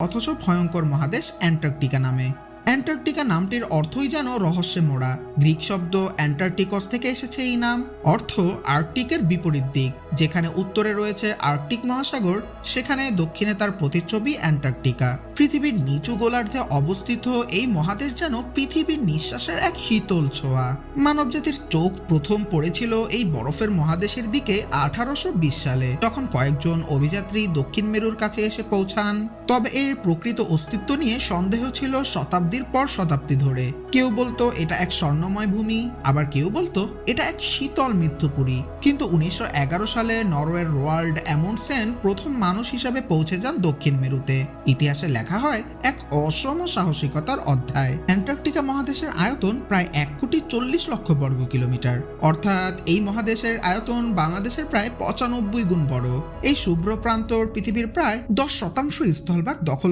অথচ ভয়ঙ্কর মহাদেশ অ্যান্টার্কটিকা নামে। অ্যান্টার্কটিকা নামটির অর্থই যেন রহস্যে মোড়া। গ্রিক শব্দ অ্যান্টার্কটিকস থেকে এসেছে এই নাম, অর্থ আর্কটিকের বিপরীত দিক। যেখানে উত্তরে রয়েছে আর্কটিক মহাসাগর, সেখানে দক্ষিণে তার প্রতিচ্ছবি অ্যান্টার্কটিকা। পৃথিবীর নিচু গোলার্ধে অবস্থিত এই মহাদেশ যেন পৃথিবীর নিঃশ্বাসের এক শীতল ছোঁয়া। মানবজাতির চোখ প্রথম পড়েছিল এই বরফের মহাদেশের দিকে 1820 সালে। তখন কয়েকজন অভিযাত্রী দক্ষিণ মেরুর কাছে এসে পৌঁছান। তবে এর প্রকৃত অস্তিত্ব নিয়ে সন্দেহ ছিল শতাব্দীর পর শতাব্দী ধরে। কেউ বলতো এটা এক স্বর্ণময় ভূমি, আবার কেউ বলতো এটা এক শীতল মৃত্যুপুরী। কিন্তু 1911 সালে নরওয়ের রোয়াল্ড অ্যামুন্ডসেন প্রথম মানুষ হিসাবে পৌঁছে যান দক্ষিণ মেরুতে। ইতিহাসে লেখা হয় এক অসম সাহসিকতার অধ্যায়। অ্যান্টার্কটিকা মহাদেশের আয়তন প্রায় 1,40,00,000 বর্গ কিলোমিটার, অর্থাৎ এই মহাদেশের আয়তন বাংলাদেশের প্রায় 95 গুণ বড়। এই শুভ্র প্রান্তর পৃথিবীর প্রায় 10% স্থলভাগ দখল